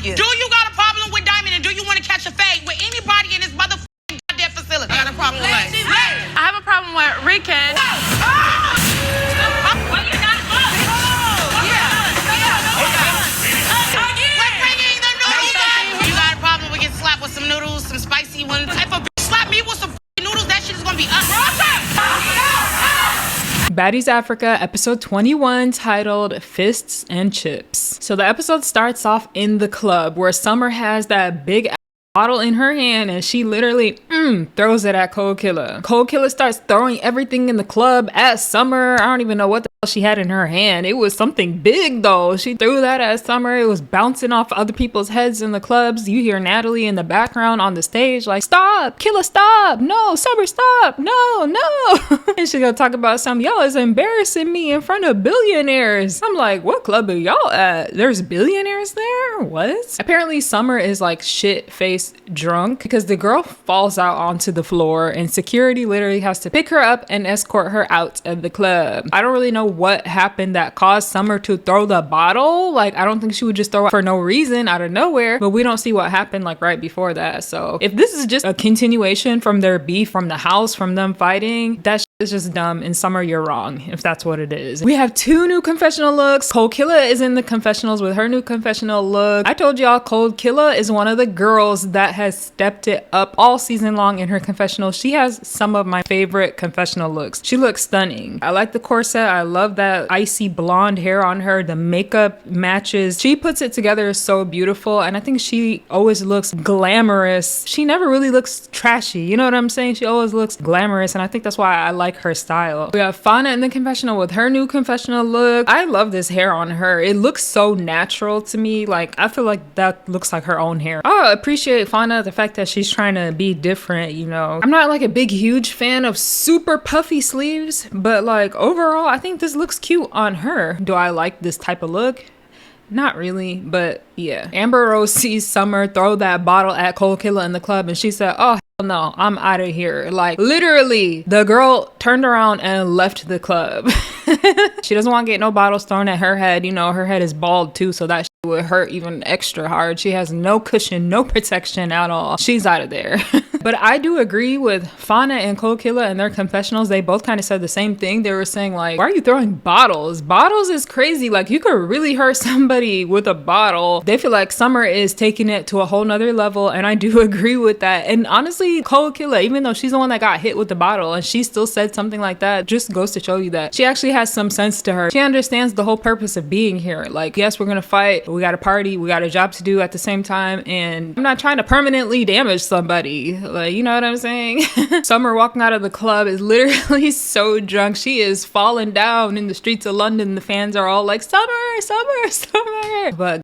Do you got a problem with Diamond, and do you want to catch a fade with anybody in this motherfucking goddamn facility? I got a problem with Lane. I have a problem with Rican. Well, you're not close. We're bringing the noodles up. You got a problem with getting slapped with some noodles, some spicy ones? If a bitch slap me with some noodles, that shit is gonna be up. Baddies Africa, episode 21, titled Fists and Chips. So the episode starts off in the club where Summer has that big bottle in her hand and she literally throws it at Cold Killer. Cold Killer starts throwing everything in the club at Summer. I don't even know what the hell she had in her hand. It was something big though. She threw that at Summer. It was bouncing off other people's heads in the clubs. You hear Natalie in the background on the stage like, stop, Killer, stop. No, Summer, stop. No. And she gonna talk about some, y'all is embarrassing me in front of billionaires. I'm like, what club are y'all at? There's billionaires there? What? Apparently Summer is like shit-faced drunk because the girl falls out onto the floor and security literally has to pick her up and escort her out of the club. I don't really know what happened that caused Summer to throw the bottle. Like, I don't think she would just throw it for no reason out of nowhere, but we don't see what happened like right before that. So if this is just a continuation from their beef from the house, from them fighting, that is just dumb, and Summer, you're wrong if that's what it is. We have 2 new confessional looks. Cold Killer is in the confessionals with her new confessional look. I told y'all Cold Killer is one of the girls that has stepped it up all season long in her confessional. She has some of my favorite confessional looks. She looks stunning. I like the corset. I love that icy blonde hair on her. The makeup matches. She puts it together so beautiful, and I think she always looks glamorous. She never really looks trashy. You know what I'm saying? She always looks glamorous, and I think that's why I like her style. We have Fania in the confessional with her new confessional look. I love this hair on her. It looks so natural to me. Like, I feel like that looks like her own hair. I appreciate Fania, the fact that she's trying to be different, you know. I'm not like a big huge fan of super puffy sleeves, but like overall I think this looks cute on her. Do I like this type of look? Not really, but yeah. Amber Rose sees Summer throw that bottle at Cold Killer in the club and she said, oh, no, I'm out of here. Like, literally, the girl turned around and left the club. She doesn't want to get no bottles thrown at her head. You know, her head is bald too, so that would hurt even extra hard. She has no cushion, no protection at all. She's out of there. But I do agree with Fania and Cold Killer and their confessionals. They both kind of said the same thing. They were saying like, why are you throwing bottles? Bottles is crazy. Like, you could really hurt somebody with a bottle. They feel like Summer is taking it to a whole nother level, and I do agree with that. And honestly, Cold Killer, even though she's the one that got hit with the bottle and she still said something like that, just goes to show you that she actually has some sense to her. She understands the whole purpose of being here. Like, yes, we're gonna fight, we got a party, we got a job to do at the same time, and I'm not trying to permanently damage somebody. Like, you know what I'm saying? Summer walking out of the club is literally so drunk. She is falling down in the streets of London. The fans are all like, Summer. But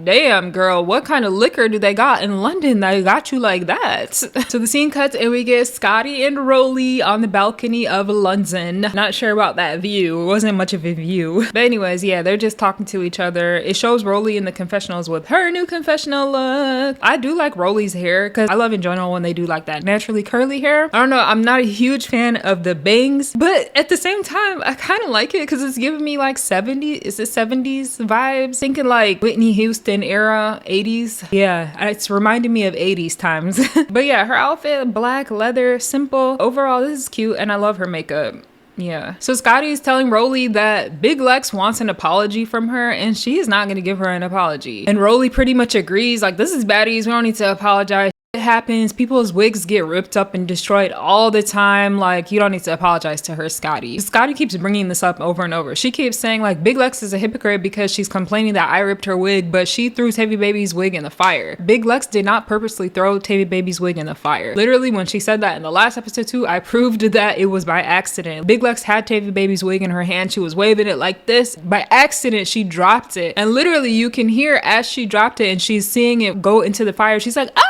damn, girl, what kind of liquor do they got in London that got you like that? So the scene cuts and we get Scotty and Rolly on the balcony of London. Not sure about that view. It wasn't much of a view. But anyways, yeah, they're just talking to each other. It shows Rolly in the confessionals with her new confessional look. I do like Rolly's hair because I love in general when they do like that naturally curly hair. I don't know, I'm not a huge fan of the bangs, but at the same time, I kind of like it because it's giving me like 70s vibes. Thinking like Whitney Houston era, 80s. Yeah, it's reminding me of 80s times. But yeah, her outfit, black leather, simple. Overall, this is cute and I love her makeup. Yeah. So Scotty's telling Rolly that Big Lex wants an apology from her and she is not going to give her an apology. And Rolly pretty much agrees, like, this is Baddies, we don't need to apologize. It happens. People's wigs get ripped up and destroyed all the time. Like, you don't need to apologize to her, Scotty. Scotty keeps bringing this up over and over. She keeps saying like Big Lex is a hypocrite because she's complaining that I ripped her wig, but she threw Tavii Baby's wig in the fire. Big Lex did not purposely throw Tavii Baby's wig in the fire. Literally, when she said that in the last episode too, I proved that it was by accident. Big Lex had Tavii Baby's wig in her hand. She was waving it like this. By accident, she dropped it. And literally, you can hear as she dropped it and she's seeing it go into the fire, she's like, ah!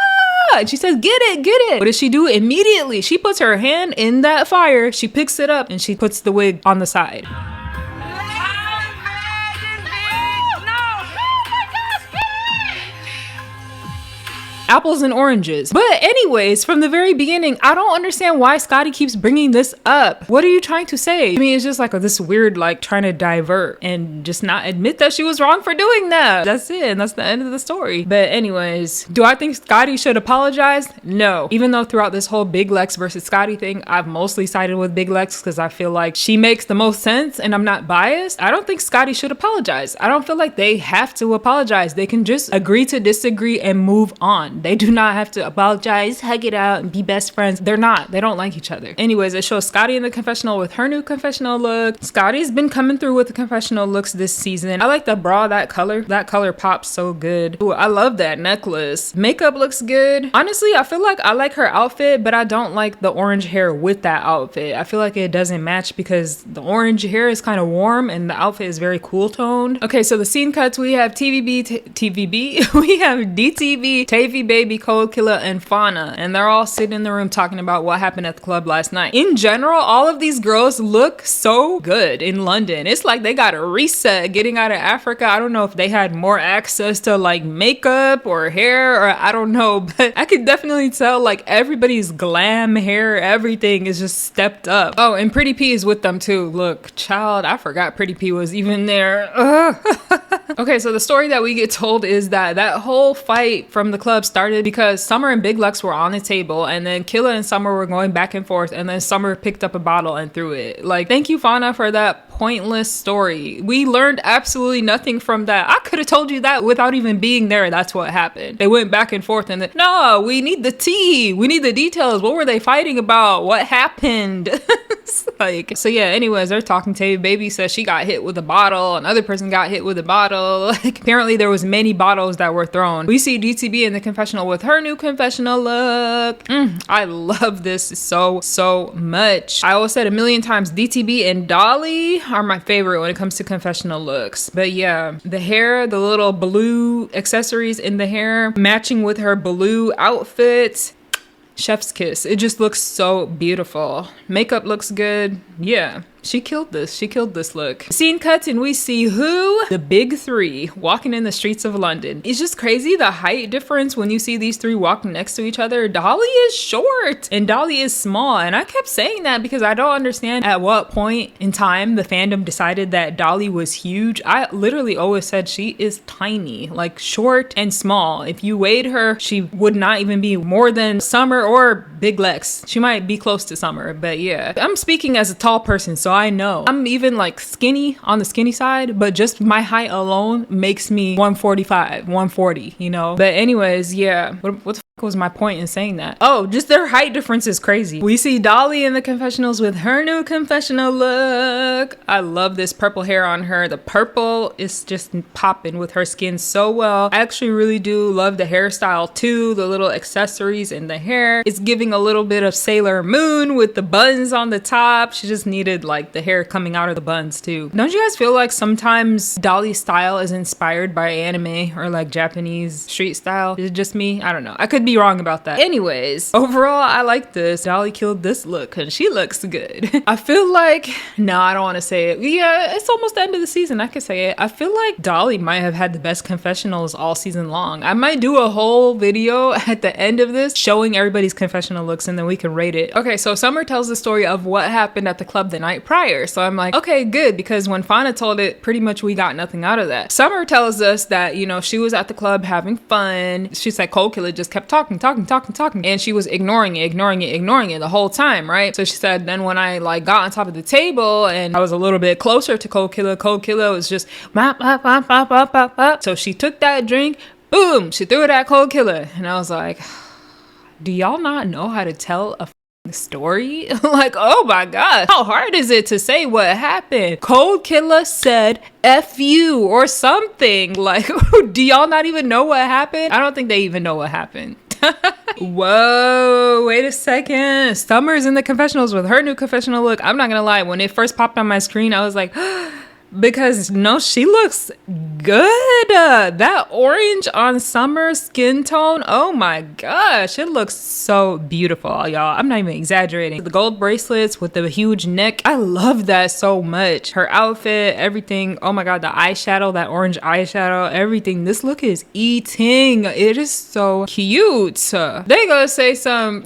And she says, get it. What does she do? Immediately, she puts her hand in that fire, she picks it up, and she puts the wig on the side. apples and oranges. But anyways, from the very beginning, I don't understand why Scotty keeps bringing this up. What are you trying to say? I mean, it's just like this weird, like trying to divert and just not admit that she was wrong for doing that. That's it. And that's the end of the story. But anyways, do I think Scotty should apologize? No. Even though throughout this whole Big Lex versus Scotty thing, I've mostly sided with Big Lex because I feel like she makes the most sense and I'm not biased. I don't think Scotty should apologize. I don't feel like they have to apologize. They can just agree to disagree and move on. They do not have to apologize, hug it out, and be best friends. They're not. They don't like each other. Anyways, it shows Scotty in the confessional with her new confessional look. Scotty's been coming through with the confessional looks this season. I like the bra, that color. That color pops so good. Ooh, I love that necklace. Makeup looks good. Honestly, I feel like I like her outfit, but I don't like the orange hair with that outfit. I feel like it doesn't match because the orange hair is kind of warm and the outfit is very cool toned. Okay, so the scene cuts, we have TVB, we have DTV, Tavii Baby, Cold Killer, and Fania, and they're all sitting in the room talking about what happened at the club last night. In general, all of these girls look so good in London. It's like they got a reset getting out of Africa. I don't know if they had more access to like makeup or hair, or I don't know, but I could definitely tell like everybody's glam hair, everything is just stepped up. Oh, and Pretty P is with them too. Look, child, I forgot Pretty P was even there. Okay, so the story that we get told is that whole fight from the club started because Summer and Big Lex were on the table, and then Killa and Summer were going back and forth, and then Summer picked up a bottle and threw it. Like, thank you, Fania, for that pointless story. We learned absolutely nothing from that. I could have told you that without even being there. That's what happened. They went back and forth, and then, no, we need the tea. We need the details. What were they fighting about? What happened? Like, so yeah, anyways, they're talking. Tavii Baby says she got hit with a bottle. Another person got hit with a bottle. Like, apparently there was many bottles that were thrown. We see DTB in the confessional with her new confessional look. I love this so much. I always said a million times, DTB and Dolly are my favorite when it comes to confessional looks. But yeah, the hair, the little blue accessories in the hair matching with her blue outfit. Chef's kiss. It just looks so beautiful. Makeup looks good. Yeah. She killed this. She killed this look. Scene cuts and we see who? The big three walking in the streets of London. It's just crazy the height difference when you see these three walking next to each other. Dolly is short and Dolly is small. And I kept saying that because I don't understand at what point in time the fandom decided that Dolly was huge. I literally always said she is tiny, like short and small. If you weighed her, she would not even be more than Summer or Big Lex. She might be close to Summer, but yeah. I'm speaking as a tall person, so I know. I'm even like skinny on the skinny side, but just my height alone makes me 145, 140, you know? But anyways, yeah. What the fuck was my point in saying that? Oh, just their height difference is crazy. We see Dolly in the confessionals with her new confessional look. I love this purple hair on her. The purple is just popping with her skin so well. I actually really do love the hairstyle too. The little accessories in the hair. It's giving a little bit of Sailor Moon with the buns on the top. She just needed like the hair coming out of the buns too. Don't you guys feel like sometimes Dolly's style is inspired by anime or like Japanese street style? Is it just me? I don't know. I could be wrong about that. Anyways, overall, I like this. Dolly killed this look and she looks good. I feel like, no, I don't want to say it. Yeah, it's almost the end of the season. I could say it. I feel like Dolly might have had the best confessionals all season long. I might do a whole video at the end of this showing everybody's confessional looks and then we can rate it. Okay, so Summer tells the story of what happened at the club the night prior. So I'm like, okay, good, because when Fania told it, pretty much we got nothing out of that. Summer tells us that, you know, she was at the club having fun. She said Cold Killer just kept talking, and she was ignoring it the whole time, right? So she said, then when I like got on top of the table and I was a little bit closer to Cold Killer was just so she took that drink, boom, she threw it at Cold Killer, and I was like, do y'all not know how to tell a story? Like, oh my god, how hard is it to say what happened? Cold Killer said F you or something. Like, do y'all not even know what happened? I don't think they even know what happened. Whoa, wait a second. Summer's in the confessionals with her new confessional look. I'm not gonna lie, when it first popped on my screen, I was like, because no, she looks good. That orange on Summer's skin tone, oh my gosh, it looks so beautiful, y'all. I'm not even exaggerating. The gold bracelets with the huge neck, I love that so much. Her outfit, everything, oh my god, the eyeshadow, that orange eyeshadow, everything. This look is eating. It is so cute. They gonna say some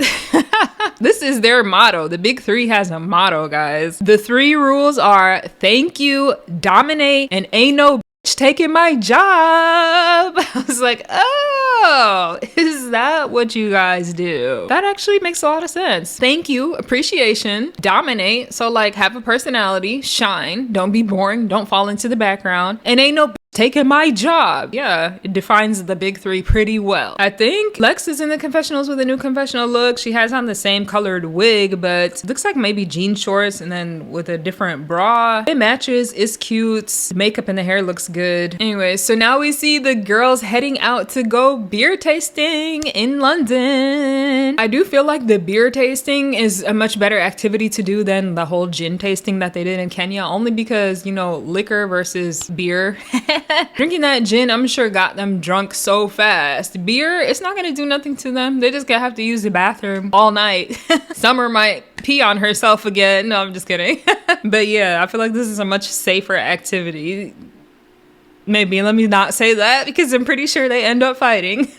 this is their motto. The big three has a motto, guys. The 3 rules are thank you, dominate, and ain't no bitch taking my job. I was like, oh, is that what you guys do? That actually makes a lot of sense. Thank you, appreciation, dominate. So like have a personality, shine, don't be boring, don't fall into the background, and ain't no bitch taking my job. Yeah, it defines the big 3 pretty well. I think Lex is in the confessionals with a new confessional look. She has on the same colored wig, but it looks like maybe jean shorts and then with a different bra. It matches, it's cute. The makeup and the hair looks good. Anyway, so now we see the girls heading out to go beer tasting in London. I do feel like the beer tasting is a much better activity to do than the whole gin tasting that they did in Kenya, only because, you know, liquor versus beer. Drinking that gin, I'm sure, got them drunk so fast. Beer, it's not gonna do nothing to them. They just gonna have to use the bathroom all night. Summer might pee on herself again. No, I'm just kidding. But yeah, I feel like this is a much safer activity. Maybe let me not say that because I'm pretty sure they end up fighting.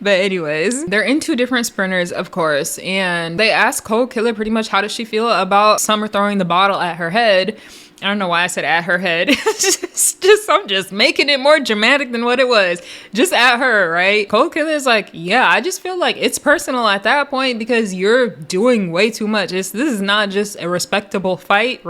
But anyways, they're in 2 different sprinters, of course, and they ask Cold Killer pretty much how does she feel about Summer throwing the bottle at her head. I don't know why I said at her head. I'm just making it more dramatic than what it was. Just at her, right? Cold Killer is like, yeah, I just feel like it's personal at that point because you're doing way too much. This is not just a respectable fight.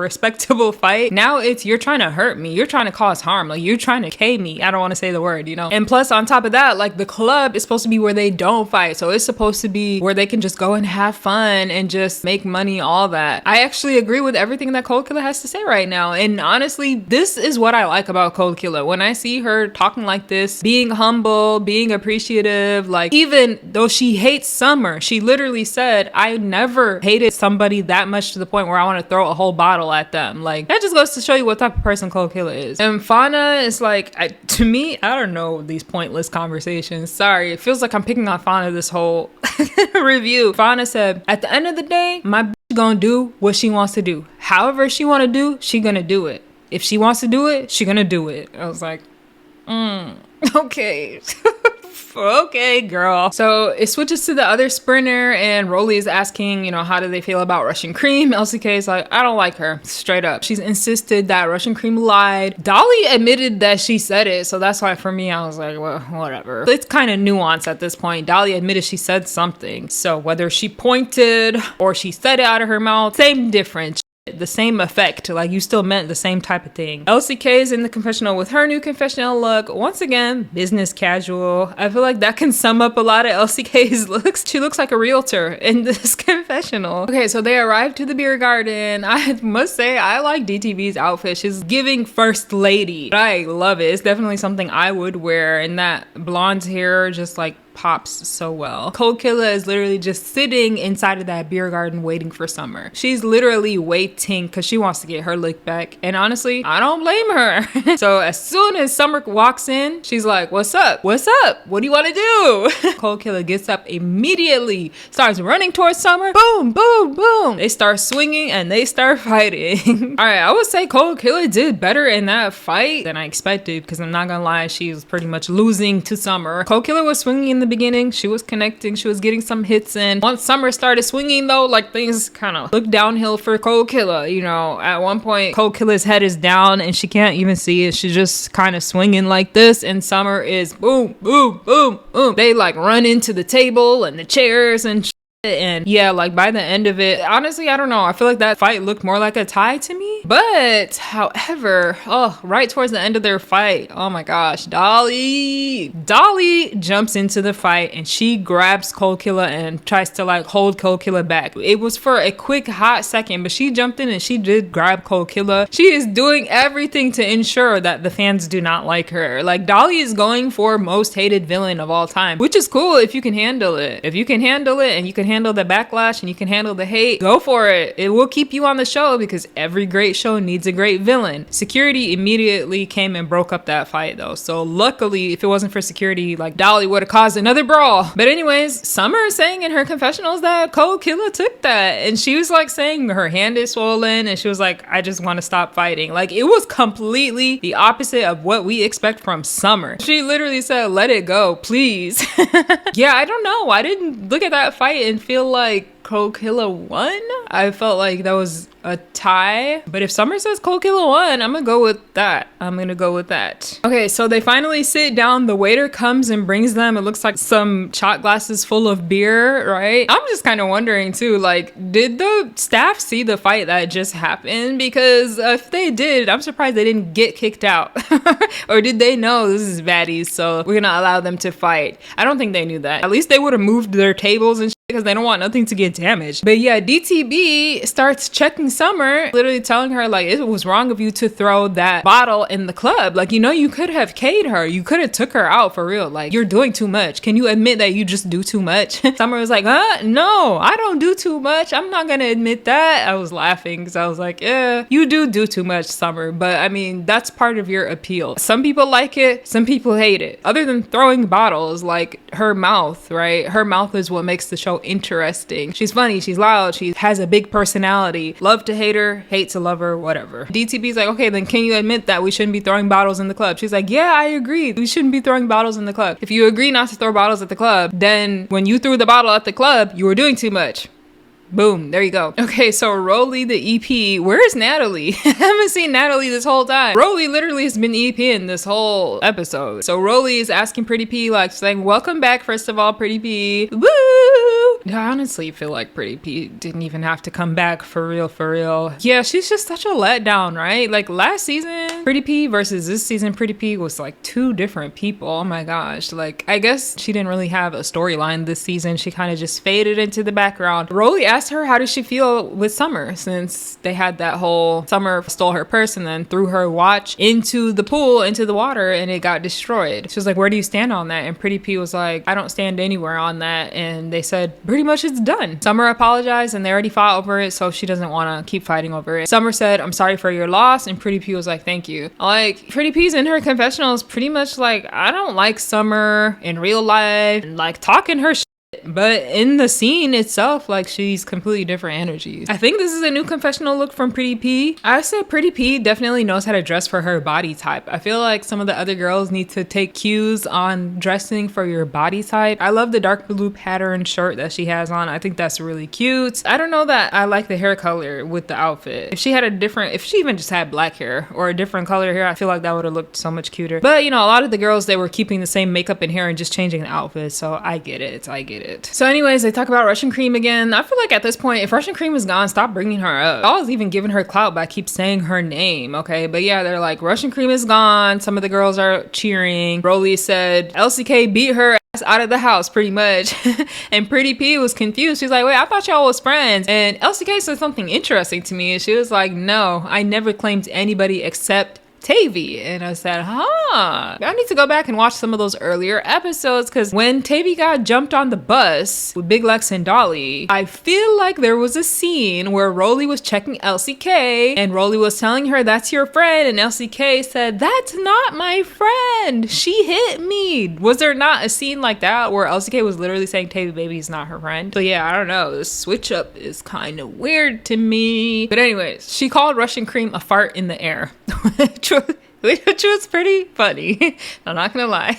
Now it's you're trying to hurt me. You're trying to cause harm. Like you're trying to K me. I don't want to say the word, you know? And plus on top of that, like the club is supposed to be where they don't fight. So it's supposed to be where they can just go and have fun and just make money, all that. I actually agree with everything that Cold Killer has to say right now. And honestly, this is what I like about Cold Killer. When I see her talking like this, being humble, being appreciative, like even though she hates Summer, she literally said, I never hated somebody that much to the point where I want to throw a whole bottle at them. Like that just goes to show you what type of person Cold Killer is. And Fania is like, to me, I don't know these pointless conversations. Sorry, it feels like I'm picking on Fania this whole review. Fania said, at the end of the day, my bitch gonna do what she wants to do. However she want to do, she gonna do it. If she wants to do it, she gonna do it. I was like, okay. Okay, girl. So it switches to the other sprinter and Rolly is asking, you know, how do they feel about Russian Cream? LCK is like, I don't like her, straight up. She's insisted that Russian Cream lied. Dolly admitted that she said it, so that's why for me I was like, well, whatever. It's kind of nuanced at this point. Dolly admitted she said something, so whether she pointed or she said it out of her mouth, same difference. The same effect, like you still meant the same type of thing. LCK is in the confessional with her new confessional look. Once again, business casual. I feel like that can sum up a lot of LCK's looks. She looks like a realtor in this confessional. Okay, so they arrived to the beer garden. I must say, I like DTV's outfit. She's giving first lady. I love it. It's definitely something I would wear, and that blonde hair just like pops so well. Cold Killer is literally just sitting inside of that beer garden waiting for Summer. She's literally waiting because she wants to get her lick back. And honestly, I don't blame her. So as soon as Summer walks in, she's like, what's up? What's up? What do you want to do? Cold Killer gets up immediately, starts running towards Summer. Boom, boom, boom. They start swinging and they start fighting. All right, I would say Cold Killer did better in that fight than I expected because I'm not gonna lie, she was pretty much losing to Summer. Cold Killer was swinging in the beginning, she was connecting, she was getting some hits in. Once Summer started swinging though, like things kind of looked downhill for Cold Killer. You know, at one point Cold Killer's head is down and she can't even see it. She's just kind of swinging like this, and Summer is boom, boom, boom, boom. They like run into the table and the chairs and and yeah, like by the end of it, honestly, I don't know, I feel like that fight looked more like a tie to me. But however, right towards the end of their fight, oh my gosh, Dolly jumps into the fight and she grabs Cold Killer and tries to like hold Cold Killer back. It was for a quick hot second, but she jumped in and she did grab Cold Killer. She is doing everything to ensure that the fans do not like her. Like Dolly is going for most hated villain of all time, which is cool if you can handle it. If you can handle it and you can handle the backlash and you can handle the hate, go for it. It will keep you on the show because every great show needs a great villain. Security immediately came and broke up that fight though. So luckily, if it wasn't for security, like Dolly would have caused another brawl. But anyways, Summer is saying in her confessionals that Cold Killer took that. And she was like saying her hand is swollen and she was like, I just want to stop fighting. Like it was completely the opposite of what we expect from Summer. She literally said, let it go, please. Yeah, I don't know. I didn't look at that fight and feel like Cold Killer won. I felt like that was a tie. But if Summer says Cold Killer won, I'm gonna go with that. Okay, so they finally sit down. The waiter comes and brings them, it looks like some shot glasses full of beer, right? I'm just kind of wondering too, like, did the staff see the fight that just happened? Because if they did, I'm surprised they didn't get kicked out. Or did they know this is Baddies, so we're gonna allow them to fight? I don't think they knew that. At least they would have moved their tables and because they don't want nothing to get damaged. But yeah, DTB starts checking Summer, literally telling her like it was wrong of you to throw that bottle in the club. Like, you know, you could have K'd her. You could have took her out for real. Like, you're doing too much. Can you admit that you just do too much? Summer was like, no, I don't do too much. I'm not gonna admit that. I was laughing because I was like, yeah, you do too much, Summer. But I mean, that's part of your appeal. Some people like it, some people hate it. Other than throwing bottles, like her mouth, right? Her mouth is what makes the show interesting. She's funny, she's loud, she has a big personality. Love to hate her, hate to love her, whatever. DTB's like, okay, then can you admit that we shouldn't be throwing bottles in the club? She's like, yeah, I agree. We shouldn't be throwing bottles in the club. If you agree not to throw bottles at the club, then when you threw the bottle at the club, you were doing too much. Boom, there you go. Okay, so Rolly the EP, where's Natalie? I haven't seen Natalie this whole time. Rolly literally has been EPing this whole episode. So Rolly is asking Pretty P, like saying, welcome back, first of all, Pretty P. Woo! I honestly feel like Pretty P didn't even have to come back for real. Yeah, she's just such a letdown, right? Like last season, Pretty P versus this season, Pretty P was like two different people. Oh my gosh. Like, I guess she didn't really have a storyline this season. She kind of just faded into the background. Rolly asked her how did she feel with Summer since they had that whole Summer stole her purse and then threw her watch into the pool, into the water, and it got destroyed. She was like, where do you stand on that? And Pretty P was like, I don't stand anywhere on that. And they said, pretty much it's done. Summer apologized and they already fought over it, so she doesn't want to keep fighting over it. Summer said, I'm sorry for your loss, and Pretty P was like, thank you. Like, Pretty P's in her confessionals pretty much like, I don't like Summer in real life, and like talking her shit. But in the scene itself, like, she's completely different energies. I think this is a new confessional look from Pretty P. I said Pretty P definitely knows how to dress for her body type. I feel like some of the other girls need to take cues on dressing for your body type. I love the dark blue pattern shirt that she has on. I think that's really cute. I don't know that I like the hair color with the outfit. If she had a different, if she even just had black hair or a different color hair, I feel like that would have looked so much cuter. But you know, a lot of the girls, they were keeping the same makeup and hair and just changing the outfit. So I get it. So anyways, they talk about Russian Cream again. I feel like at this point, if Russian Cream is gone, stop bringing her up. I was even giving her clout by keep saying her name, okay? But yeah, they're like, Russian Cream is gone. Some of the girls are cheering. Rolly said LCK beat her ass out of the house pretty much. And Pretty P was confused. She's like, wait, I thought y'all was friends. And LCK said something interesting to me. She was like, no, I never claimed anybody except Tavii. And I said, I need to go back and watch some of those earlier episodes, because when Tavii got jumped on the bus with Big Lex and Dolly, I feel like there was a scene where Rolly was checking LCK and Rolly was telling her, that's your friend, and LCK said, that's not my friend, she hit me. Was there not a scene like that where LCK was literally saying Tavii baby is not her friend? So yeah, I don't know, the switch up is kind of weird to me. But anyways, she called Russian Cream a fart in the air. Which was pretty funny. I'm not gonna lie.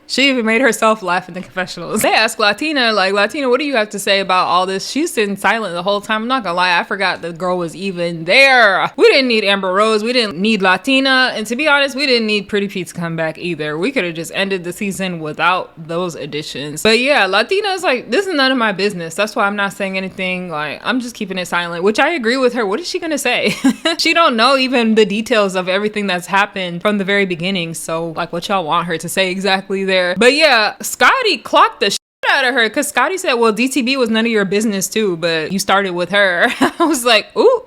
She even made herself laugh in the confessionals. They asked Latina, like, Latina, what do you have to say about all this? She's sitting silent the whole time. I'm not gonna lie, I forgot the girl was even there. We didn't need Amber Rose. We didn't need Latina. And to be honest, we didn't need Pretty P to come back either. We could have just ended the season without those additions. But yeah, Latina is like, this is none of my business. That's why I'm not saying anything. Like, I'm just keeping it silent, which I agree with her. What is she gonna say? She don't know even the details of everything that's happened from the very beginning. So like, what y'all want her to say exactly there? But yeah, Scotty clocked the shit out of her, because Scotty said, well, DTB was none of your business too, but you started with her. I was like, ooh.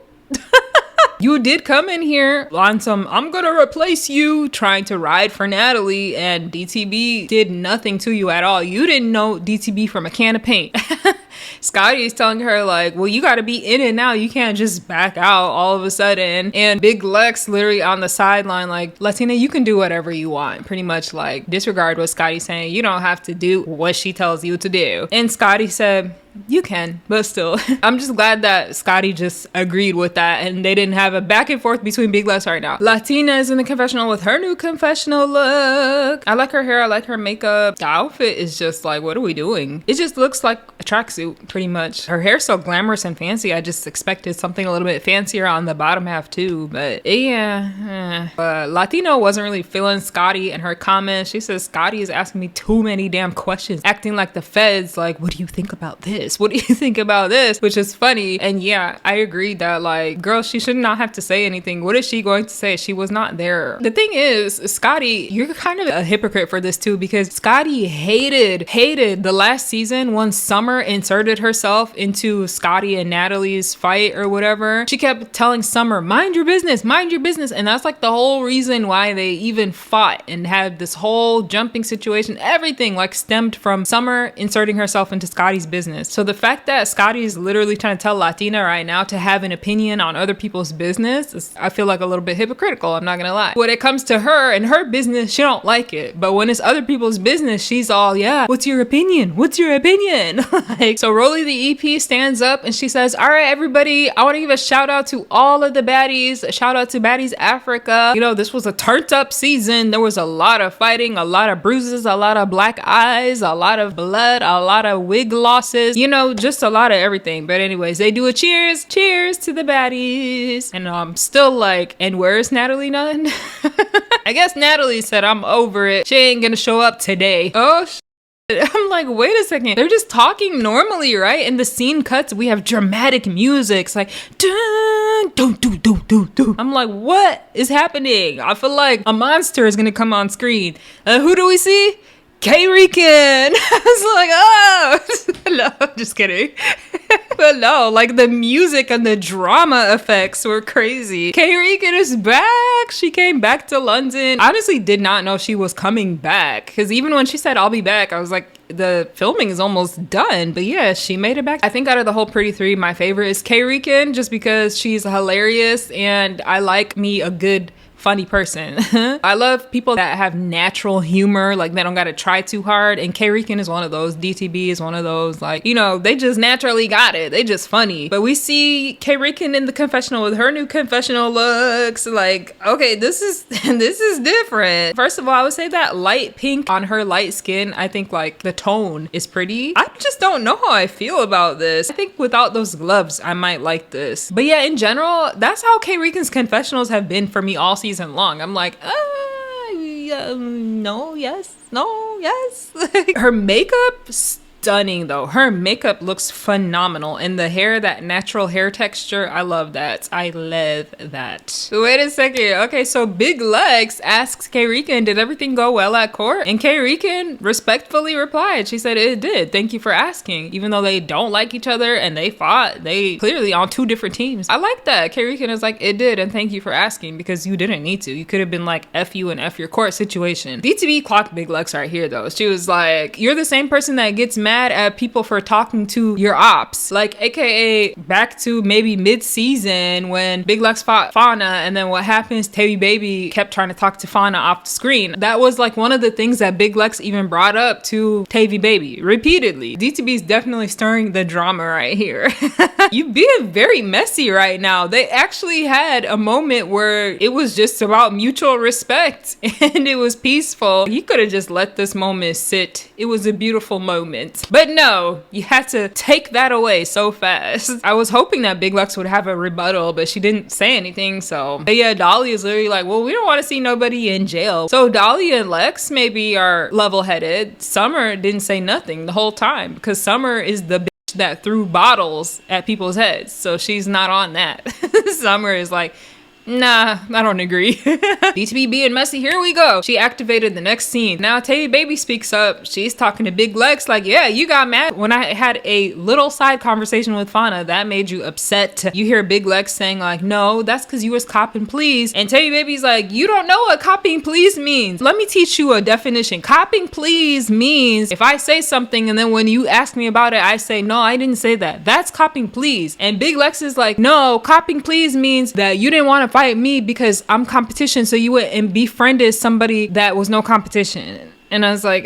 You did come in here on some, I'm gonna replace you, trying to ride for Natalie, and DTB did nothing to you at all. You didn't know DTB from a can of paint. Scotty's telling her like, well, you got to be in it now. You can't just back out all of a sudden. And Big Lex literally on the sideline like, Latina, you can do whatever you want. Pretty much like disregard what Scotty's saying. You don't have to do what she tells you to do. And Scotty said, you can, but still. I'm just glad that Scotty just agreed with that and they didn't have a back and forth between Big Lex right now. Latina is in the confessional with her new confessional look. I like her hair. I like her makeup. The outfit is just like, what are we doing? It just looks like a tracksuit pretty much. Her hair's so glamorous and fancy. I just expected something a little bit fancier on the bottom half too, but yeah. But Latino wasn't really feeling Scotty and her comments. She says Scotty is asking me too many damn questions, acting like the feds. Like, what do you think about this? What do you think about this? Which is funny. And yeah, I agree that like, girl, she should not have to say anything. What is she going to say? She was not there. The thing is, Scotty, you're kind of a hypocrite for this too, because Scotty hated the last season when Summer inserted herself into Scotty and Natalie's fight or whatever. She kept telling Summer, mind your business, mind your business. And that's like the whole reason why they even fought and had this whole jumping situation. Everything like stemmed from Summer inserting herself into Scotty's business. So the fact that Scotty is literally trying to tell Latina right now to have an opinion on other people's business is, I feel like, a little bit hypocritical. I'm not gonna lie. When it comes to her and her business, she don't like it. But when it's other people's business, she's all, yeah, what's your opinion? What's your opinion? Like, so Rolly the EP stands up and she says, all right, everybody, I want to give a shout out to all of the baddies. A shout out to Baddies Africa. You know, this was a turned up season. There was a lot of fighting, a lot of bruises, a lot of black eyes, a lot of blood, a lot of wig losses, you know, just a lot of everything. But anyways, they do a cheers to the baddies. And I'm still like, and where's Natalie Nunn? I guess Natalie said, I'm over it. She ain't gonna show up today. Oh, I'm like, wait a second. They're just talking normally, right? And the scene cuts. We have dramatic music. It's like, dun, dun, dun, dun, dun, dun. I'm like, what is happening? I feel like a monster is gonna come on screen. Who do we see? K-Rican. I was like, oh, no, just kidding. But no, like the music and the drama effects were crazy. K-Rican is back. She came back to London. I honestly did not know she was coming back, because even when she said I'll be back, I was like, the filming is almost done. But yeah, she made it back. I think out of the whole Pretty Three, my favorite is K-Rican, just because she's hilarious and I like me a good funny person. I love people that have natural humor, like they don't gotta try too hard, and K-Rican is one of those. DTB is one of those, like, you know, they just naturally got it. They just funny. But we see K-Rican in the confessional with her new confessional looks. Like, okay, this is different. First of all, I would say that light pink on her light skin, I think like the tone is pretty. I just don't know how I feel about this. I think without those gloves, I might like this. But yeah, in general, that's how K-Rican's confessionals have been for me all season long. I'm like, no, yes, no, yes. Her makeup, stunning though. Her makeup looks phenomenal, and the hair, that natural hair texture, I love that. I love that. Wait a second. Okay, so Big Lex asks K-Rican, did everything go well at court? And K-Rican respectfully replied. She said, it did. Thank you for asking. Even though they don't like each other and they fought, they clearly on two different teams. I like that. K-Rican is like, it did, and thank you for asking, because you didn't need to. You could have been like, F you and F your court situation. DTV clocked Big Lex right here though. She was like, you're the same person that gets mad at people for talking to your ops. Like, aka back to maybe mid-season when Big Lex fought Fania, and then what happens, Tavii Baby kept trying to talk to Fania off the screen. That was like one of the things that Big Lex even brought up to Tavii Baby repeatedly. DTB is definitely stirring the drama right here. You being very messy right now. They actually had a moment where it was just about mutual respect and it was peaceful. You could have just let this moment sit. It was a beautiful moment. But no, you had to take that away so fast. I was hoping that Big Lex would have a rebuttal, but she didn't say anything. So, but yeah, Dolly is literally like, well, we don't want to see nobody in jail. So Dolly and Lex maybe are level-headed. Summer didn't say nothing the whole time, because Summer is the bitch that threw bottles at people's heads. So she's not on that. Summer is like, Nah, I don't agree. DTB being messy, here we go. She activated the next scene. Now Tavii Baby speaks up. She's talking to Big Lex like, yeah, you got mad when I had a little side conversation with Fania. That made you upset. You hear Big Lex saying like, no, that's because you was copping please. And Tavii Baby's like, you don't know what copping please means. Let me teach you a definition. Copping please means if I say something and then when you ask me about it, I say, no, I didn't say that. That's copping please. And Big Lex is like, no, copping please means that you didn't want to fight me because I'm competition, so you went and befriended somebody that was no competition. And I was like,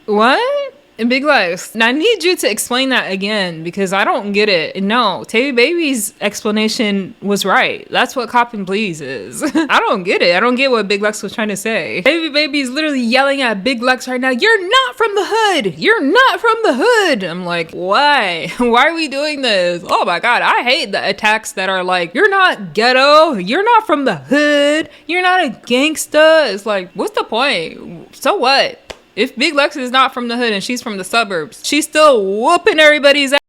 what? And Big Lex, I need you to explain that again because I don't get it. No, Tavii Baby's explanation was right. That's what copping please is. I don't get it. I don't get what Big Lex was trying to say. Tavii Baby is literally yelling at Big Lex right now, you're not from the hood. You're not from the hood. I'm like, why? Why are we doing this? Oh my God, I hate the attacks that are like, you're not ghetto. You're not from the hood. You're not a gangsta. It's like, what's the point? So what? If Big Lex is not from the hood and she's from the suburbs, she's still whooping everybody's ass.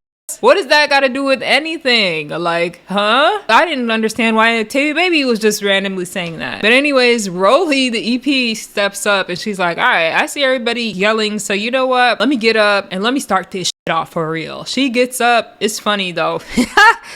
What does that got to do with anything? Like, huh? I didn't understand why Tavii Baby was just randomly saying that. But anyways, Rolly, the EP, steps up and she's like, all right, I see everybody yelling. So you know what? Let me get up and let me start this shit off for real. She gets up. It's funny though.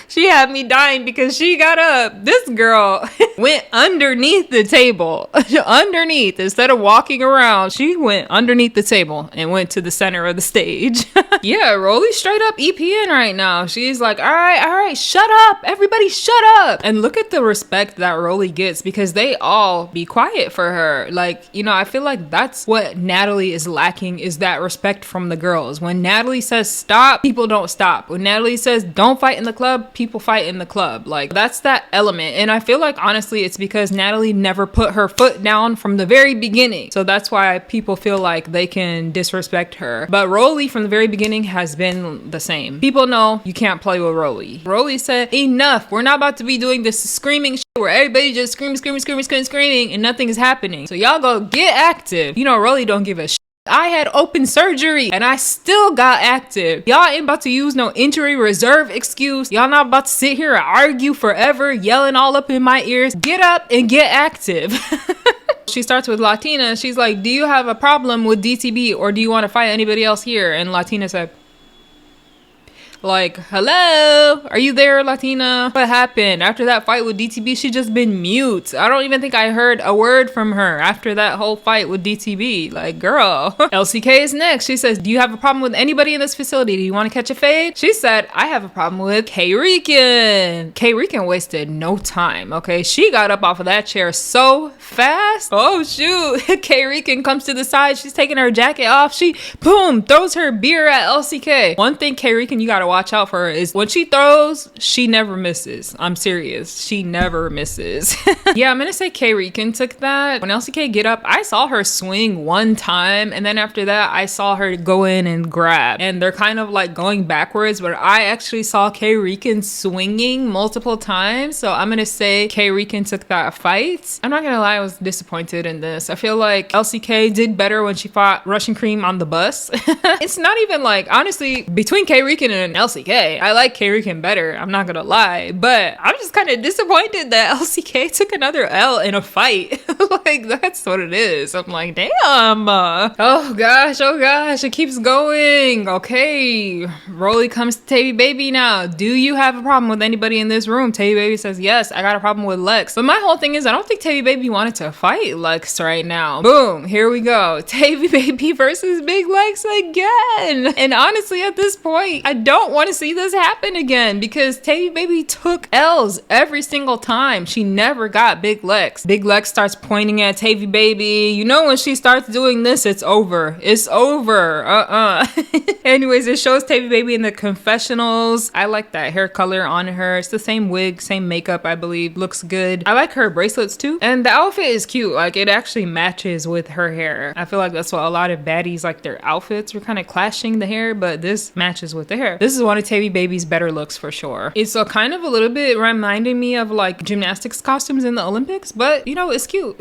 She had me dying because she got up. This girl went underneath the table. Underneath. Instead of walking around, she went underneath the table and went to the center of the stage. Yeah, Rolly straight up EPing right now. She's like, all right, shut up. Everybody shut up. And look at the respect that Rolly gets because they all be quiet for her. Like, you know, I feel like that's what Natalie is lacking is that respect from the girls. When Natalie says stop, people don't stop. When Natalie says don't fight in the club, people fight in the club. Like, that's that element. And I feel like, honestly, it's because Natalie never put her foot down from the very beginning. So that's why people feel like they can disrespect her. But Rolly from the very beginning has been the same. People know you can't play with Rolly. Rolly said, enough. We're not about to be doing this screaming shit where everybody just screaming and nothing is happening. So y'all go get active. You know, Rolly don't give a shit. I had open surgery and I still got active. Y'all ain't about to use no injury reserve excuse. Y'all not about to sit here and argue forever, yelling all up in my ears. Get up and get active. She starts with Latina. She's like, do you have a problem with DTB or do you want to fight anybody else here? And Latina said, like, hello, are you there, Latina? What happened? After that fight with DTB, she just been mute. I don't even think I heard a word from her after that whole fight with DTB. Like, girl. LCK is next. She says, do you have a problem with anybody in this facility? Do you want to catch a fade? She said, I have a problem with K-Rican. K-Rican wasted no time, okay? She got up off of that chair so fast. Oh, shoot. K-Rican comes to the side. She's taking her jacket off. She, boom, throws her beer at LCK. One thing, K-Rican, you gotta watch out for her is when she throws, she never misses. I'm serious. She never misses. Yeah, I'm gonna say K-Rican took that. When LCK get up, I saw her swing one time, and then after that, I saw her go in and grab. And they're kind of like going backwards, but I actually saw K-Rican swinging multiple times. So I'm gonna say K-Rican took that fight. I'm not gonna lie, I was disappointed in this. I feel like LCK did better when she fought Russian Cream on the bus. It's not even like, honestly, between K-Rican and LCK, I like K-Rican better, I'm not gonna lie, but I'm just kind of disappointed that LCK took another L in a fight. Like, that's what it is. I'm like, damn. Oh gosh, it keeps going. Okay, Rolly comes to Tavii Baby now. Do you have a problem with anybody in this room? Tavii Baby says, yes, I got a problem with Lex. But my whole thing is, I don't think Tavii Baby wanted to fight Lex right now. Boom, here we go. Tavii Baby versus Big Lex again. And honestly, at this point, I don't want to see this happen again because Tavii Baby took L's every single time. She never got Big Lex. Big Lex starts pointing at Tavii Baby. You know, when she starts doing this, it's over. It's over. Anyways, it shows Tavii Baby in the confessionals. I like that hair color on her. It's the same wig, same makeup, I believe. Looks good. I like her bracelets too. And the outfit is cute. Like, it actually matches with her hair. I feel like that's what a lot of baddies, like, their outfits were kind of clashing the hair, but this matches with the hair. This is one of Tavii Baby's better looks for sure. It's kind of a little bit reminding me of like gymnastics costumes in the Olympics, but you know, it's cute.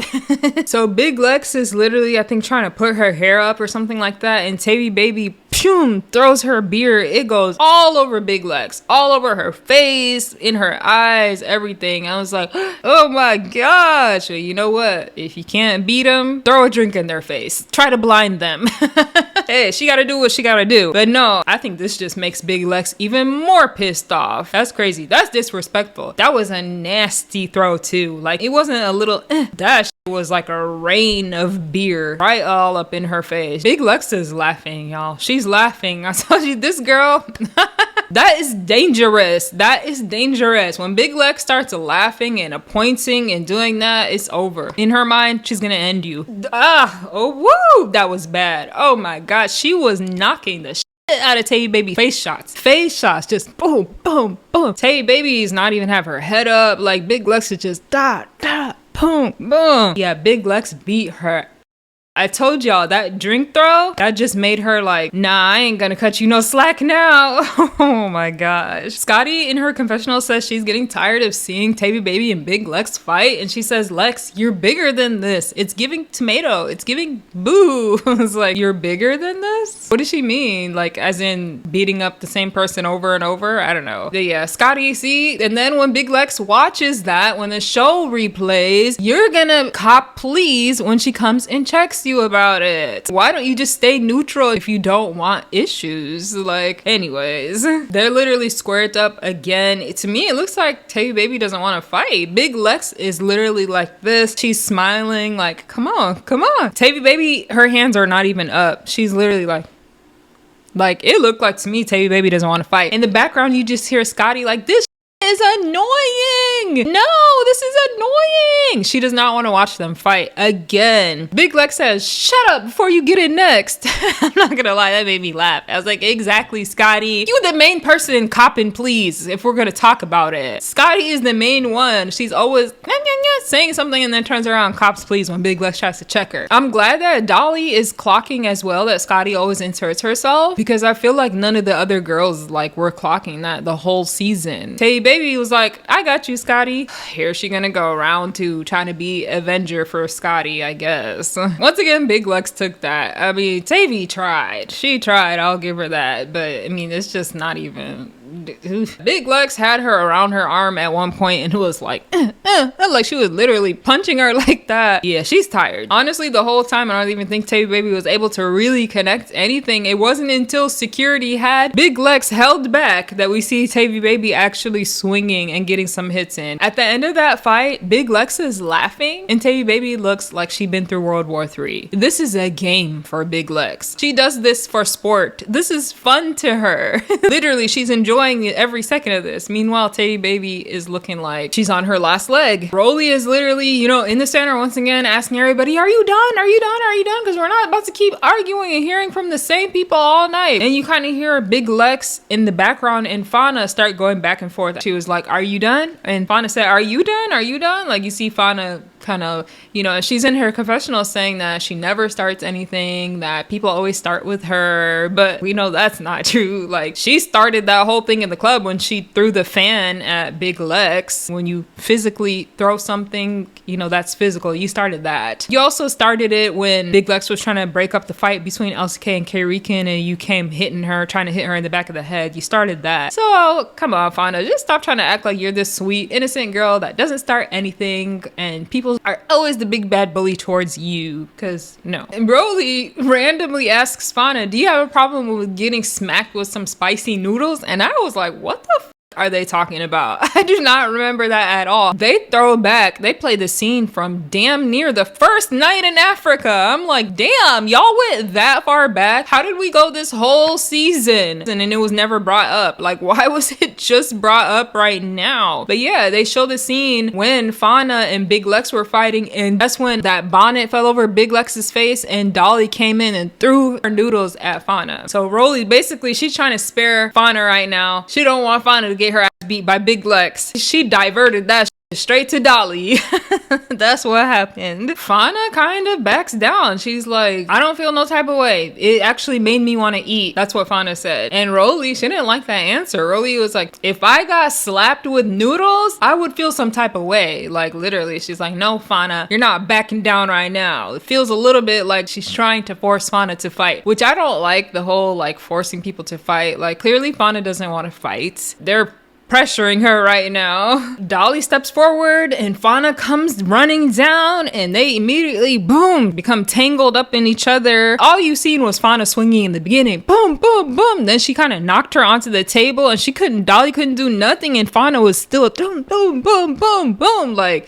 So Big Lex is literally, I think, trying to put her hair up or something like that, and Tavii Baby shoom, throws her beer. It goes all over Big Lex, all over her face, in her eyes, everything. I was like, oh my gosh. You know what? If you can't beat them, throw a drink in their face. Try to blind them. Hey, she gotta do what she gotta do. But no, I think this just makes Big Lex even more pissed off. That's crazy. That's disrespectful. That was a nasty throw too. Like, it wasn't a little that was like a rain of beer right all up in her face. Big Lex is laughing, y'all. She's laughing. I told you, this girl. That is dangerous. That is dangerous. When Big Lex starts laughing and pointing and doing that, it's over. In her mind, she's gonna end you. Oh, woo! That was bad. Oh my god, she was knocking the shit out of Tavii Baby face shots. Face shots, just boom, boom, boom. Tavii Baby is not even have her head up. Like, Big Lex is just da, da, boom, boom. Yeah, Big Lex beat her. I told y'all, that drink throw, that just made her like, nah, I ain't gonna cut you no slack now. Oh my gosh. Scotty in her confessional says she's getting tired of seeing Tavii Baby and Big Lex fight. And she says, Lex, you're bigger than this. It's giving tomato. It's giving boo. It's like, you're bigger than this? What does she mean? Like, as in beating up the same person over and over? I don't know. But yeah, Scotty, see? And then when Big Lex watches that, when the show replays, you're gonna cop please when she comes and checks you about it. Why don't you just stay neutral if you don't want issues? Like, anyways, they're literally squared up again. To me, it looks like Tavii Baby doesn't want to fight. Big Lex is literally like this. She's smiling like, come on, come on. Tavii Baby, her hands are not even up. She's literally like, it looked like to me Tavii Baby doesn't want to fight. In the background, you just hear Scotty like, this is annoying. No, this is annoying. She does not want to watch them fight again. Big Lex says, shut up before you get in next. I'm not gonna lie, that made me laugh. I was like, exactly, Scotty. You the main person in copping please if we're gonna talk about it. Scotty is the main one. She's always saying something and then turns around and cops please when Big Lex tries to check her. I'm glad that Dolly is clocking as well that Scotty always inserts herself, because I feel like none of the other girls like were clocking that the whole season. Tavii Baby was like, I got you, Scotty. Here's she gonna go around to trying to be Avenger for Scotty, I guess. Once again, Big Lex took that. I mean, Tavii tried. She tried, I'll give her that. But I mean, it's just not even... Big Lex had her around her arm at one point and it was like, like she was literally punching her like that. Yeah, she's tired. Honestly, the whole time, I don't even think Tavii Baby was able to really connect anything. It wasn't until security had Big Lex held back that we see Tavii Baby actually swinging and getting some hits in. At the end of that fight, Big Lex is laughing and Tavii Baby looks like she'd been through World War III. This is a game for Big Lex. She does this for sport. This is fun to her. Literally, she's enjoying every second of this. Meanwhile, Tavii Baby is looking like she's on her last leg. Rolly is literally, you know, in the center once again asking everybody, are you done? Are you done? Are you done? Because we're not about to keep arguing and hearing from the same people all night. And you kind of hear Big Lex in the background and Fania start going back and forth. She was like, are you done? And Fania said, are you done? Are you done? Like, you see Fania kind of, you know, she's in her confessional saying that she never starts anything, that people always start with her, but we know that's not true. Like, she started that whole thing in the club when she threw the fan at Big Lex. When you physically throw something, you know, that's physical. You started that. You also started it when Big Lex was trying to break up the fight between LCK and K-Rican and you came hitting her, trying to hit her in the back of the head. You started that. So come on, Fania, just stop trying to act like you're this sweet, innocent girl that doesn't start anything and people are always the big bad bully towards you, because no. And Broly randomly asks Fania, do you have a problem with getting smacked with some spicy noodles? And I was like, what the f are they talking about? I do not remember that at all. They throw back, they play the scene from damn near the first night in Africa. I'm like, damn, y'all went that far back? How did we go this whole season? And then it was never brought up. Like, why was it just brought up right now? But yeah, they show the scene when Fania and Big Lex were fighting, and that's when that bonnet fell over Big Lex's face and Dolly came in and threw her noodles at Fania. So Rolly, basically, she's trying to spare Fania right now. She don't want Fania to get her ass beat by Big Lex. She diverted that shit. straight to Dolly. That's what happened. Fania kind of backs down. She's like, I don't feel no type of way. It actually made me want to eat. That's what Fania said. And Rolly, she didn't like that answer. Rolly was like, if I got slapped with noodles, I would feel some type of way. Like literally, she's like, no, Fania, you're not backing down right now. It feels a little bit like she's trying to force Fania to fight, which I don't like, the whole like forcing people to fight. Like clearly Fania doesn't want to fight. They're pressuring her right now. Dolly steps forward and Fania comes running down and they immediately, boom, become tangled up in each other. All you seen was Fania swinging in the beginning. Boom, boom, boom. Then she kind of knocked her onto the table and Dolly couldn't do nothing and Fania was still boom, boom, boom, boom, boom. Like,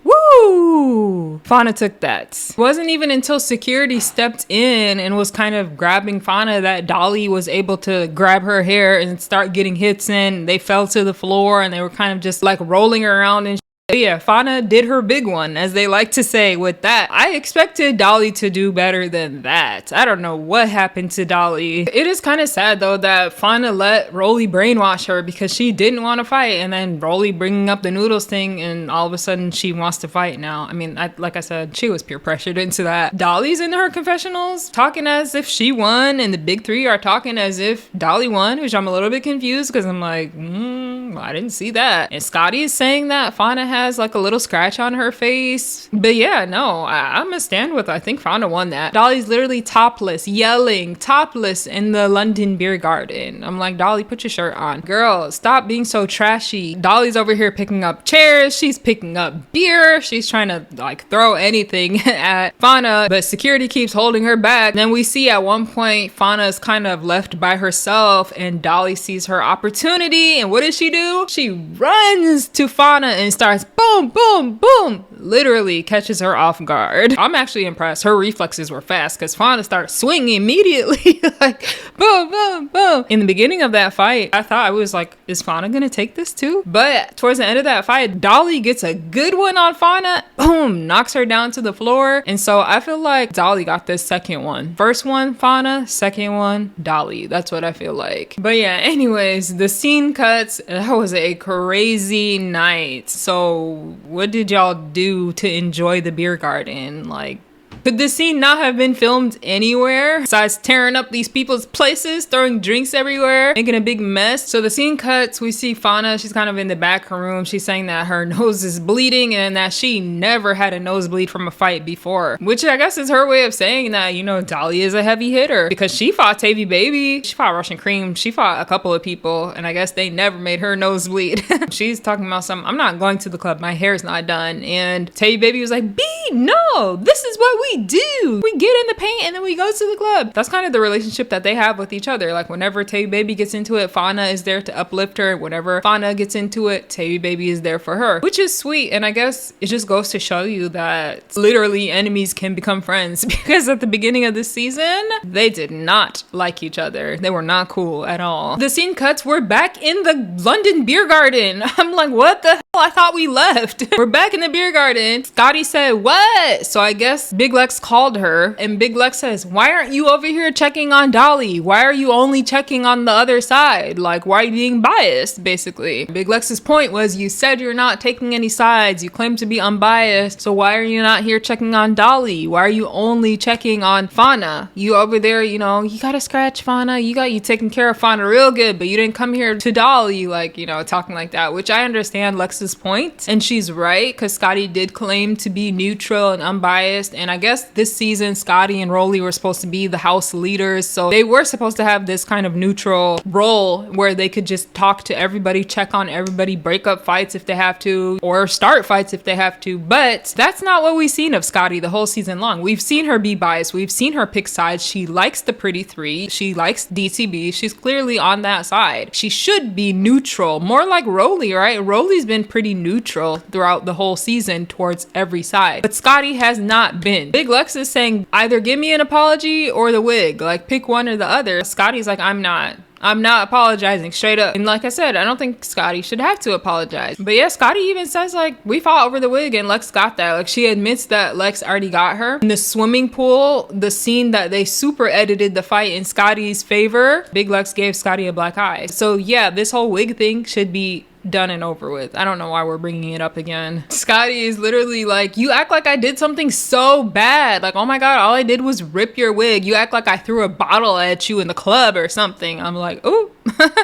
woo! Fania took that. It wasn't even until security stepped in and was kind of grabbing Fania that Dolly was able to grab her hair and start getting hits in. They fell to the floor and they were kind of just like rolling around and yeah, Fania did her big one, as they like to say with that. I expected Dolly to do better than that. I don't know what happened to Dolly. It is kind of sad though that Fania let Rolly brainwash her because she didn't want to fight, and then Rolly bringing up the noodles thing and all of a sudden she wants to fight now. I mean, like I said, she was peer pressured into that. Dolly's in her confessionals talking as if she won, and the big three are talking as if Dolly won, which I'm a little bit confused because I'm like, I didn't see that. And Scotty is saying that Fania has like a little scratch on her face. But yeah, no, I'm gonna stand with, I think Fania won that. Dolly's literally topless, yelling, topless in the London beer garden. I'm like, Dolly, put your shirt on. Girl, stop being so trashy. Dolly's over here picking up chairs. She's picking up beer. She's trying to like throw anything at Fania, but security keeps holding her back. Then we see at one point Fania is kind of left by herself and Dolly sees her opportunity. And what does she do? She runs to Fania and starts boom, boom, boom. Literally catches her off guard. I'm actually impressed. Her reflexes were fast because Fania started swinging immediately. Like boom, boom, boom. In the beginning of that fight, I thought, I was like, is Fania gonna take this too? But towards the end of that fight, Dolly gets a good one on Fania. Boom, knocks her down to the floor. And so I feel like Dolly got this second one. First one, Fania. Second one, Dolly. That's what I feel like. But yeah, anyways, the scene cuts. That was a crazy night. So what did y'all do to enjoy the beer garden? Like, could this scene not have been filmed anywhere besides tearing up these people's places, throwing drinks everywhere, making a big mess? So the scene cuts, we see Fania, she's kind of in the back room. She's saying that her nose is bleeding and that she never had a nosebleed from a fight before, which I guess is her way of saying that, you know, Dolly is a heavy hitter because she fought Tavii Baby, she fought Russian Cream, she fought a couple of people, and I guess they never made her nosebleed. She's talking about I'm not going to the club, my hair's not done. And Tavii Baby was like, B, no, this is what we do. We get in the paint and then we go to the club. That's kind of the relationship that they have with each other. Like whenever Tavii Baby gets into it, Fania is there to uplift her. Whenever Fania gets into it, Tavii Baby is there for her, which is sweet. And I guess it just goes to show you that literally enemies can become friends, because at the beginning of this season, they did not like each other. They were not cool at all. The scene cuts, we're back in the London beer garden. I'm like, what the hell? I thought we left. We're back in the beer garden. Scotty said, what? So I guess Big Lex called her and Big Lex says, why aren't you over here checking on Dolly? Why are you only checking on the other side? Like, why are you being biased, basically? Big Lex's point was, you said you're not taking any sides. You claim to be unbiased. So why are you not here checking on Dolly? Why are you only checking on Fania? You over there, you know, you gotta scratch Fania. You taking care of Fania real good, but you didn't come here to Dolly, like, you know, talking like that, which I understand Lex's point. And she's right, because Scotty did claim to be neutral and unbiased. And I guess this season, Scotty and Rolly were supposed to be the house leaders. So they were supposed to have this kind of neutral role where they could just talk to everybody, check on everybody, break up fights if they have to, or start fights if they have to. But that's not what we've seen of Scotty the whole season long. We've seen her be biased. We've seen her pick sides. She likes the pretty three. She likes DTB. She's clearly on that side. She should be neutral, more like Rolly, right? Rolly's been pretty neutral throughout the whole season towards every side, but Scotty has not been. Big Lex is saying, either give me an apology or the wig, like pick one or the other. Scotty's like, I'm not apologizing, straight up. And like I said, I don't think Scotty should have to apologize. But yeah, Scotty even says, like, we fought over the wig and Lex got that. Like, she admits that Lex already got her. In the swimming pool, the scene that they super edited the fight in Scotty's favor, Big Lex gave Scotty a black eye. So yeah, this whole wig thing should be done and over with. I don't know why we're bringing it up again. Scotty is literally like, you act like I did something so bad. Like, oh my God, all I did was rip your wig. You act like I threw a bottle at you in the club or something. I'm like, ooh,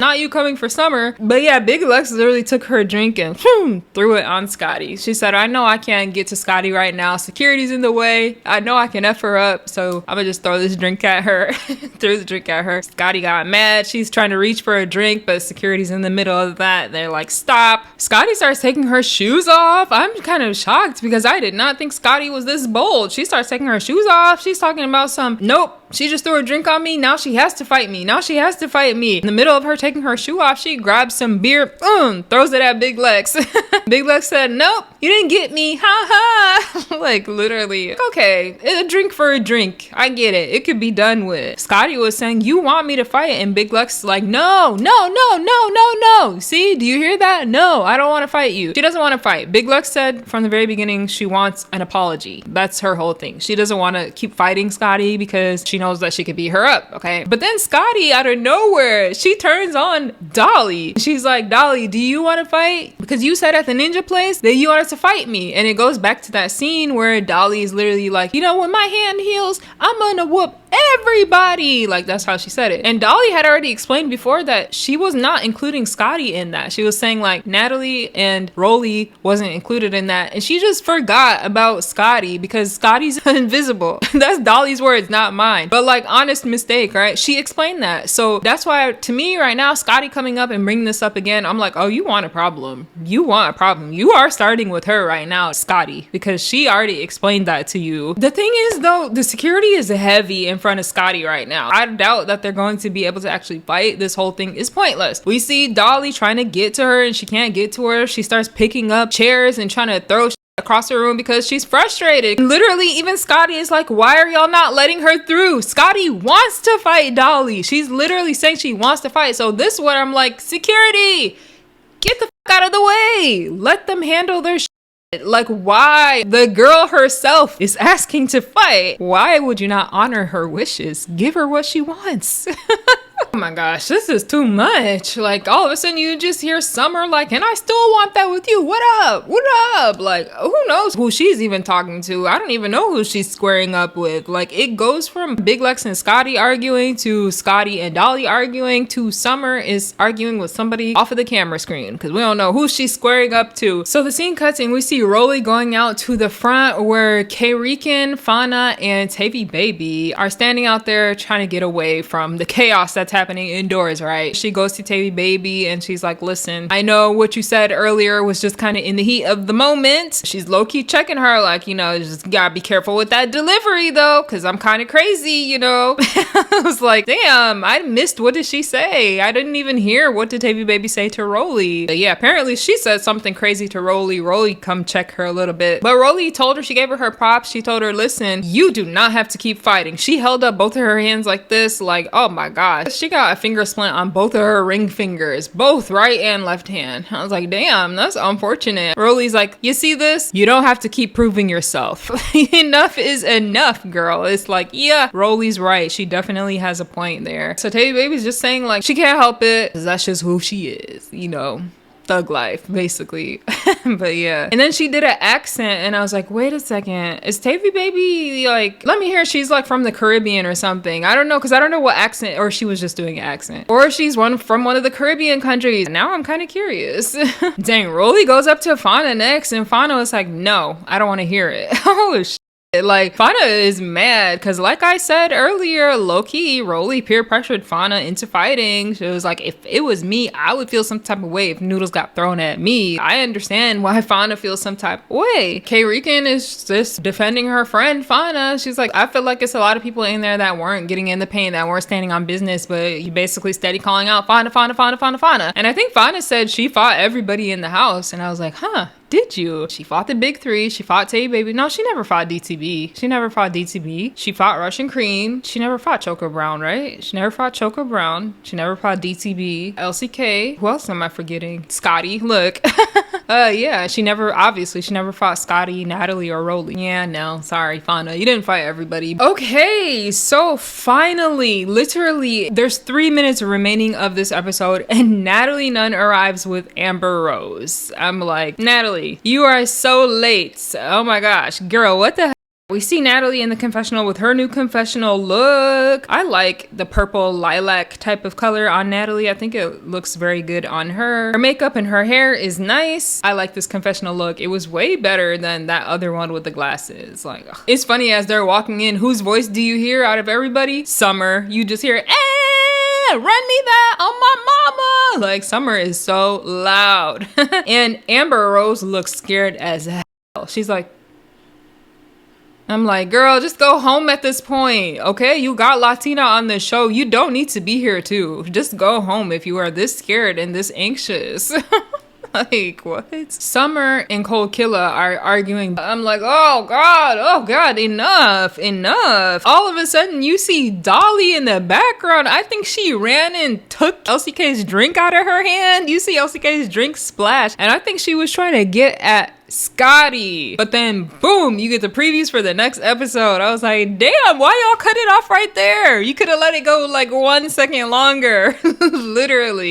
not you coming for Summer. But yeah, Big Lex literally took her drink and threw it on Scotty. She said, I know I can't get to Scotty right now. Security's in the way. I know I can F her up. So I'm gonna just throw this drink at her. Threw the drink at her. Scotty got mad. She's trying to reach for a drink, but security's in the middle of that. They're like, stop. Scotty starts taking her shoes off. I'm kind of shocked because I did not think Scotty was this bold. She starts taking her shoes off. She's talking about nope, she just threw a drink on me. Now she has to fight me. Now she has to fight me. In the middle of her taking her shoe off, she grabs some beer, throws it at Big Lex. Big Lex said, nope, you didn't get me. Ha ha. Like literally, okay, a drink for a drink. I get it. It could be done with. Scotty was saying, you want me to fight? And Big Lex like, no. See, do you hear that? No, I don't want to fight you. She doesn't want to fight. Big Lex said from the very beginning, she wants an apology. That's her whole thing. She doesn't want to keep fighting Scotty because she knows that she could beat her up, okay? But then Scotty, out of nowhere, she turns on Dolly. She's like, Dolly, do you want to fight? Because you said at the ninja place that you wanted to fight me. And it goes back to that scene where Dolly is literally like, you know, when my hand heals, I'm gonna whoop everybody. Like, that's how she said it. And Dolly had already explained before that she was not including Scotty in that. She was saying like Natalie and Rolly wasn't included in that. And she just forgot about Scotty because Scotty's invisible. That's Dolly's words, not mine. But like, honest mistake, right? She explained that. So that's why to me right now, Scotty coming up and bringing this up again, I'm like, oh, you want a problem. You want a problem. You are starting with her right now, Scotty, because she already explained that to you. The thing is though, the security is heavy in front of Scotty right now. I doubt that they're going to be able to actually fight. This whole thing is pointless. We see Dolly trying to get to her and she can't get to her. She starts picking up chairs and trying to throw across the room because she's frustrated. Literally, even Scotty is like, why are y'all not letting her through? Scotty wants to fight Dolly. She's literally saying she wants to fight. So this is what I'm like, security, get the fuck out of the way. Let them handle their shit. Like, why? The girl herself is asking to fight. Why would you not honor her wishes? Give her what she wants. Oh my gosh, this is too much. Like, all of a sudden you just hear Summer like, and I still want that with you. What up? What up? Like, who knows who she's even talking to? I don't even know who she's squaring up with. Like, it goes from Big Lex and Scotty arguing to Scotty and Dolly arguing to Summer is arguing with somebody off of the camera screen because we don't know who she's squaring up to. So the scene cuts and we see Rolly going out to the front where K-Rican, Fania, and Tavii Baby are standing out there trying to get away from the chaos that's happening indoors, right? She goes to Tavii Baby and she's like, listen, I know what you said earlier was just kind of in the heat of the moment. She's low-key checking her like, you know, just gotta be careful with that delivery though, because I'm kind of crazy, you know. I was like, damn, I missed, what did she say? I didn't even hear what did Tavii Baby say to Rolly. But yeah, apparently she said something crazy to Rolly. Rolly come check her a little bit. But Rolly told her, she gave her props. She told her, listen, you do not have to keep fighting. She held up both of her hands like this, like, oh my gosh. She got a finger splint on both of her ring fingers, both right and left hand. I was like, damn, that's unfortunate. Rolly's like, you see this? You don't have to keep proving yourself. Enough is enough, girl. It's like, yeah, Rolly's right. She definitely has a point there. So Tavii Baby's just saying like, she can't help it because that's just who she is, you know. Thug life, basically. But yeah. And then she did an accent and I was like, wait a second. Is Tavii Baby like, let me hear she's like from the Caribbean or something. I don't know, because I don't know what accent, or she was just doing an accent. Or she's from one of the Caribbean countries. Now I'm kind of curious. Dang, Rolly goes up to Fania next and Fania was like, no, I don't want to hear it. Oh, shit. Like, Fania is mad because like I said earlier, low-key, Rolly peer pressured Fania into fighting. She was like, if it was me, I would feel some type of way if noodles got thrown at me. I understand why Fania feels some type of way. K-Rican is just defending her friend Fania. She's like, I feel like it's a lot of people in there that weren't getting in the paint, that weren't standing on business, but you basically steady calling out Fania. And I think Fania said she fought everybody in the house. And I was like, huh, did you? She fought the big three. She fought Tay Baby. No, she never fought DTB. She never fought DTB. She fought Russian Cream. She never fought Choco Brown, right? She never fought Choco Brown. She never fought DTB. LCK. Who else am I forgetting? Scotty. Look. Yeah, she never fought Scotty, Natalie, or Rolly. Yeah, no, sorry, Fania. You didn't fight everybody. Okay, so finally, literally, there's 3 minutes remaining of this episode, and Natalie Nunn arrives with Amber Rose. I'm like, Natalie, you are so late. Oh my gosh, girl, what the heck? We see Natalie in the confessional with her new confessional look. I like the purple lilac type of color on Natalie. I think it looks very good on her. Her makeup and her hair is nice. I like this confessional look. It was way better than that other one with the glasses. Like, ugh. It's funny as they're walking in, whose voice do you hear out of everybody? Summer. You just hear, run me that on my mama. Like, Summer is so loud. And Amber Rose looks scared as hell. She's like, I'm like, girl, just go home at this point, okay? You got Latina on the show. You don't need to be here too. Just go home if you are this scared and this anxious. Like, what? Summer and Cold Killer are arguing. I'm like, oh God, enough. All of a sudden, you see Dolly in the background. I think she ran and took LCK's drink out of her hand. You see LCK's drink splash. And I think she was trying to get at Scotty. But then, boom, you get the previews for the next episode. I was like, damn, why y'all cut it off right there? You could have let it go like 1 second longer. Literally.